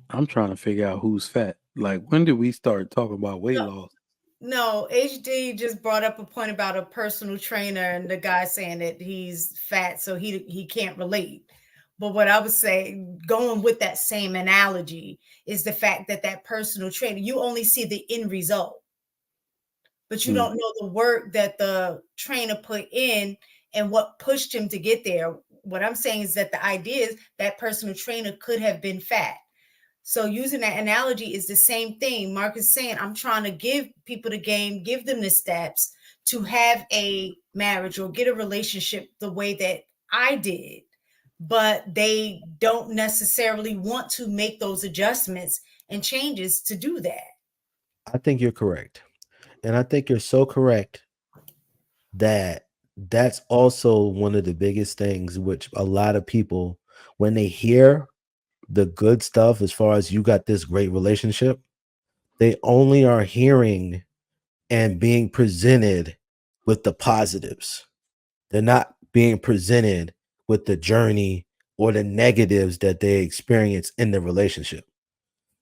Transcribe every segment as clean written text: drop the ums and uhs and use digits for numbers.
I'm trying to figure out who's fat. Like, when did we start talking about weight No, loss? no, HD just brought up a point about a personal trainer and the guy saying that he's fat, so he can't relate. But what I was saying, going with that same analogy, is the fact that that personal trainer, you only see the end result, but you Mm. don't know the work that the trainer put in and what pushed him to get there. What I'm saying is that the idea is that personal trainer could have been fat. So using that analogy is the same thing. Mark is saying, I'm trying to give people the game, give them the steps to have a marriage or get a relationship the way that I did. But they don't necessarily want to make those adjustments and changes to do that. I think you're correct. And I think you're so correct that that's also one of the biggest things which a lot of people, when they hear the good stuff as far as you got this great relationship, they only are hearing and being presented with the positives. They're not being presented with the journey or the negatives that they experience in the relationship.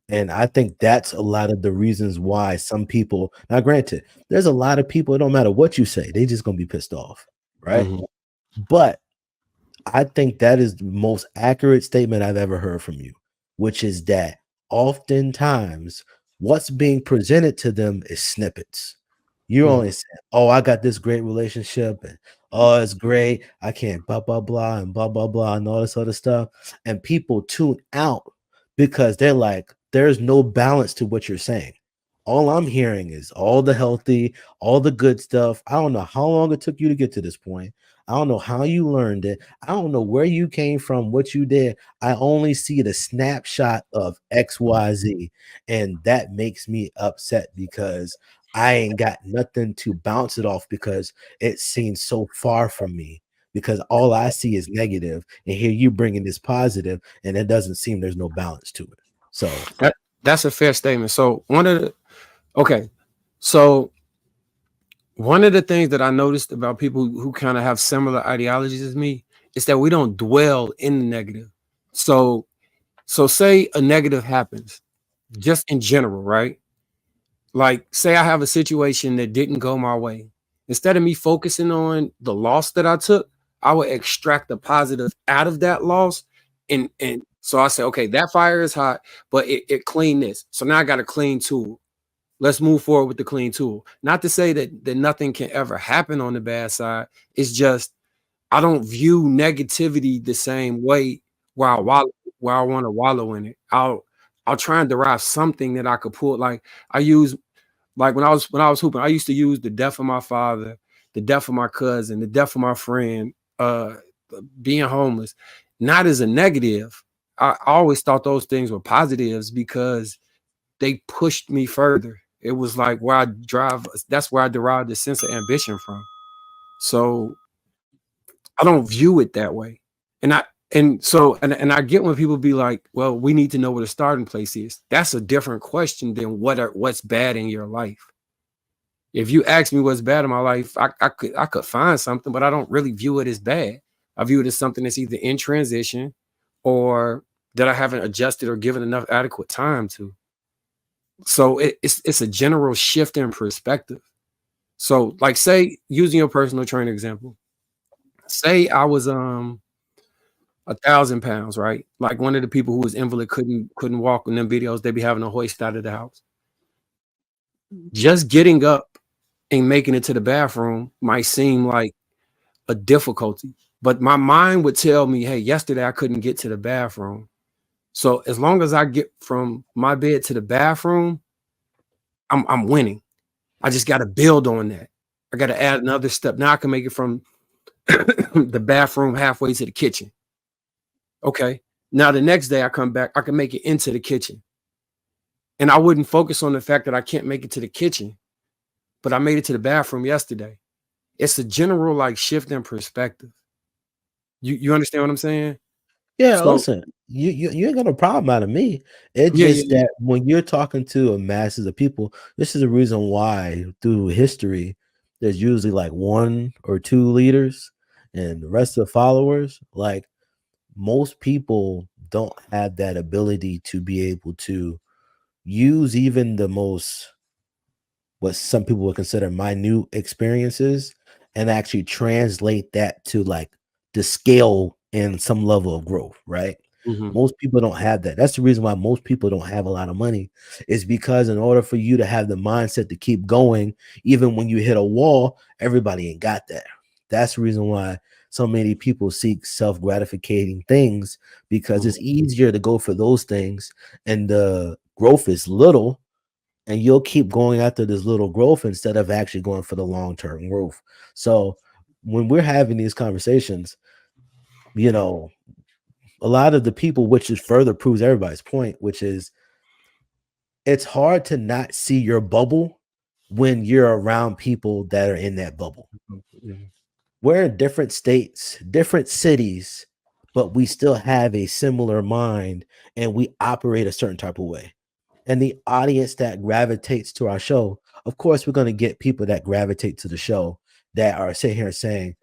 And I think that's a lot of the reasons why some people, now granted, there's a lot of people, it don't matter what you say, they just gonna be pissed off, right? Mhm. But I think that is the most accurate statement I've ever heard from you, which is that oftentimes what's being presented to them is snippets. You Mhm. only say, "Oh, I got this great relationship, and oh, it's great. I can't blah blah blah and blah blah blah and all this other stuff." And people tune out because they're like, "There's no balance to what you're saying." All I'm hearing is all the healthy, all the good stuff. I don't know how long it took you to get to this point. I don't know how you learned it. I don't know where you came from, what you did. I only see the snapshot of XYZ, and that makes me upset because I ain't got nothing to bounce it off because it seems so far from me. Because all I see is negative, and here you bringing this positive, and it doesn't seem there's no balance to it. So That's a fair statement. So okay, so one of the things that I noticed about people who kind of have similar ideologies as me is that we don't dwell in the negative. So say a negative happens, just in general, right? Like say I have a situation that didn't go my way. Instead of me focusing on the loss that I took, I would extract the positive out of that loss. And so I say, okay, that fire is hot, but it cleaned this. So now I got a clean tool. Let's move forward with the clean tool. Not to say that nothing can ever happen on the bad side. It's just I don't view negativity the same way where where I want to wallow in it. I'll try and derive something that I could pull. Like I use like when I was hooping, I used to use the death of my father, the death of my cousin, the death of my friend, being homeless, not as a negative. I always thought those things were positives because they pushed me further. It was like where I drive. That's where I derived the sense of ambition from. So I don't view it that way. And I get when people be like, well, we need to know what a starting place is. That's a different question than what's bad in your life. If you ask me what's bad in my life, I could find something, but I don't really view it as bad. I view it as something that's either in transition or that I haven't adjusted or given enough adequate time to. So it's a general shift in perspective. So like say using your personal trainer example, say I was 1,000 pounds, right? Like one of the people who was invalid couldn't walk in them videos, they be having a hoist out of the house. Just getting up and making it to the bathroom might seem like a difficulty, but my mind would tell me, hey, yesterday I couldn't get to the bathroom. So as long as I get from my bed to the bathroom, I'm winning. I just got to build on that. I got to add another step. Now I can make it from the bathroom halfway to the kitchen. Okay. Now the next day I come back, I can make it into the kitchen. And I wouldn't focus on the fact that I can't make it to the kitchen, but I made it to the bathroom yesterday. It's a general like shift in perspective. You understand what I'm saying? yeah, So listen, you ain't got no problem out of me. It's yeah, yeah, just yeah. that when you're talking to a masses of people, this is the reason why through history there's usually like one or two leaders and the rest of the followers. Like most people don't have that ability to be able to use even the most, what some people would consider minute experiences, and actually translate that to like the scale and some level of growth, right? Mhm. Most people don't have that. That's the reason why most people don't have a lot of money, is because in order for you to have the mindset to keep going, even when you hit a wall, everybody ain't got that. That's the reason why so many people seek self-gratifying things, because it's easier to go for those things and the growth is little, and you'll keep going after this little growth instead of actually going for the long-term growth. So when we're having these conversations, you know, a lot of the people, which is further proves everybody's point, which is it's hard to not see your bubble when you're around people that are in that bubble. Mhm. We're in different states, different cities, but we still have a similar mind and we operate a certain type of way. And the audience that gravitates to our show, of course, we're going to get people that gravitate to the show that are sitting here saying,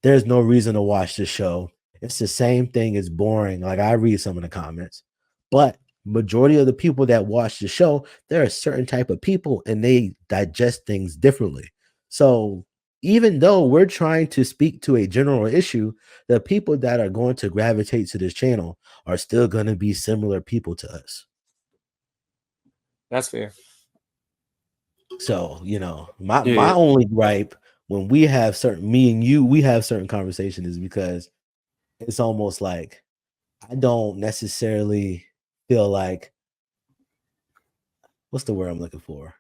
there's no reason to watch this show. It's the same thing, as boring. Like, I read some of the comments, but majority of the people that watch the show, there are a certain type of people and they digest things differently. So even though we're trying to speak to a general issue, the people that are going to gravitate to this channel are still going to be similar people to us. That's fair. So, my Yeah. only gripe when we have certain, me and you, we have certain conversations, is because it's almost like I don't necessarily feel like, what's the word I'm looking for?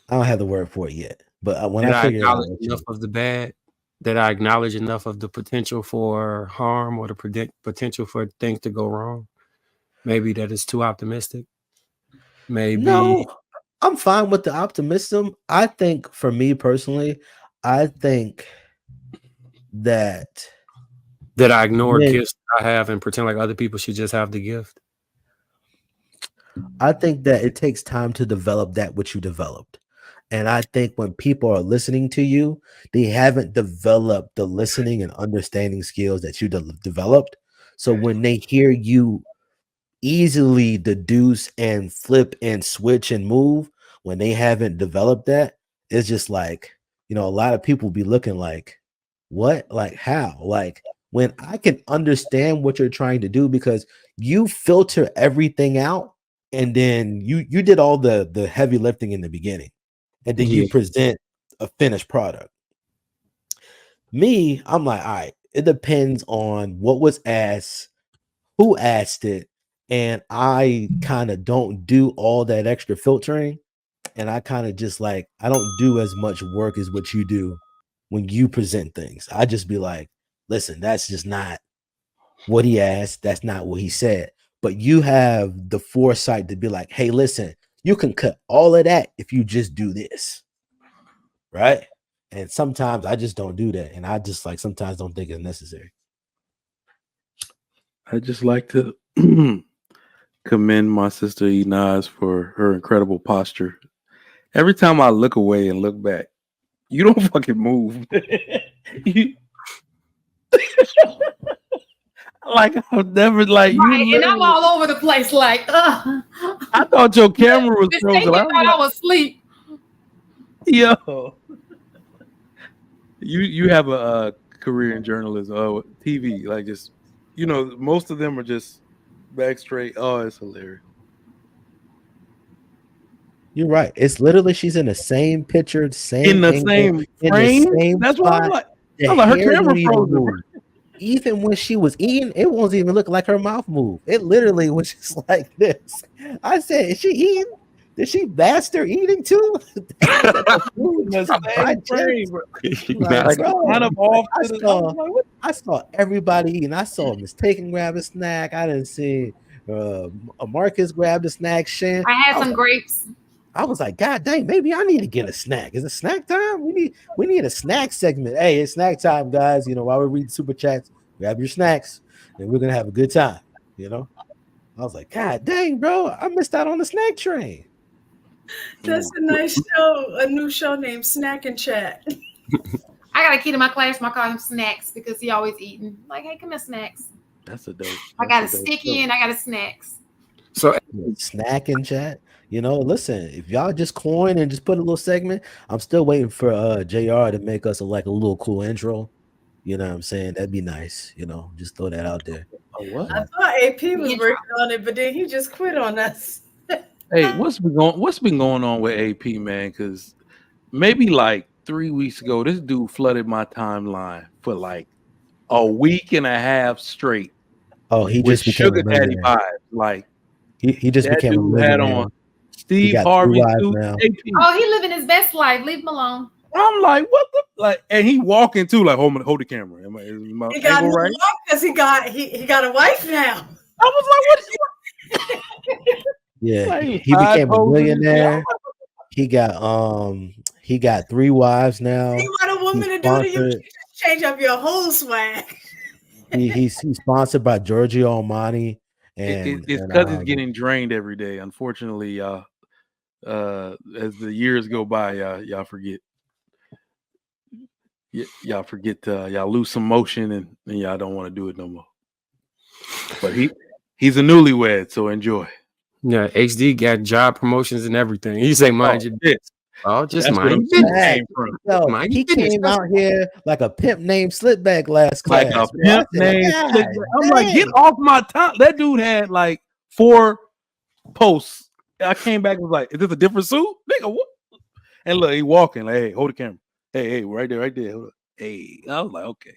I don't have the word for it yet, but when Did I I figure it out, acknowledge enough of the bad? Did I acknowledge enough of the potential for harm or the potential for things to go wrong? Maybe that is too optimistic. Maybe no, I'm fine with the optimism. I think for me personally, I think that did I ignore when gifts I have and pretend like other people should just have the gift? I think that it takes time to develop that which you developed. And I think when people are listening to you, they haven't developed the listening and understanding skills that you developed. So when they hear you easily deduce and flip and switch and move, when they haven't developed that, it's just like, a lot of people be looking like, what? Like, how? Like, when I can understand what you're trying to do, because you filter everything out, and then you did all the heavy lifting in the beginning, and then you Yeah. present a finished product. Me, I'm like, all right, it depends on what was asked, who asked it, and I kind of don't do all that extra filtering, and I kind of just like, I don't do as much work as what you do when you present things. I just be like, listen, that's just not what he asked, that's not what he said. But you have the foresight to be like, hey, listen, you can cut all of that if you just do this, right? And sometimes I just don't do that, and I just like sometimes don't think it's necessary. I just like to commend my sister Inaz for her incredible posture. Every time I look away and look back, you don't fucking move. You- like I've never like you. Right, and I'm Literally, all over the place, like, I thought your camera was frozen. mistaken I thought I was was asleep. like, yo, you have a career in journalism, TV, like just most of them are just back straight. Oh, it's hilarious. You're right. It's literally she's in the same picture, In same the angle, same in the frame. same That's why I'm spot. like, The I'm like her hair camera don't even frozen. move. Even when she was eating, it wasn't even look like her mouth moved. It literally was just like this. I said, is she eating? Did she master eating too? That the food In the just same frame, digest? bro. Like, Like bro, kind of like, off to the. I was like, what? I saw everybody eating. I saw Mistaken grab a snack. I didn't see Marcus grab a snack. Shan. I had some grapes. I was like, God dang, maybe I need to get a snack. Is it snack time? We need a snack segment. Hey, it's snack time, guys. While we read super chats, grab your snacks and we're gonna have a good time. I was like, God dang, bro, I missed out on the snack train. That's a nice show, a new show named Snack and Chat. I got a kid in my class. I call him Snacks because he always eating. Like, hey, come here, Snacks. That's a dope. I got a That's dope sticky show. and I got a snacks. So Snack in chat. You know, listen, if y'all just coin and just put a little segment, I'm still waiting for JR to make us a little cool intro. You know what I'm saying? That'd be nice. You know, just throw that out there. Oh, what? I thought AP was Yeah. working on it, but then he just quit on us. Hey, what's been going on with AP, man? Because maybe like 3 weeks ago, this dude flooded my timeline for like a week and a half straight Oh, he with just became a sugar daddy millionaire. vibes. Like He just that became a dude had millionaire. on He Steve got 2 Harvey wives suit. now. AP. Oh, he living his best life. Leave him alone. I'm like, what the like? And he walking too, like hold the camera. Is my He got angle new right? wife because he got a wife now. I was like, what is Yeah, like, he side became a posing and shit. millionaire. He got 3 wives now. You want a woman He's to do to you? sponsored. You just change up your whole swag. He's sponsored by Giorgio Armani, It's and because it's getting drained every day. Unfortunately, y'all, as the years go by, y'all forget. Y'all forget. Y'all lose some motion, and y'all don't want to do it no more. But he's a newlywed, so enjoy. yeah, HD got job promotions and everything. He say, mind your business. Oh, just That's where mind them your business. Hey, came from. yo, Mind he your business. came out here like a pimp named Slipback last Like class. a Bro. I pimp said, named God Slick. I'm like, get dang. off my time. That dude had like 4 posts. I came back and was like, is this a different suit? Nigga, what? And look, he walking like, hey, hold the camera. Hey, right there. Hold up. Hey. I was like, okay.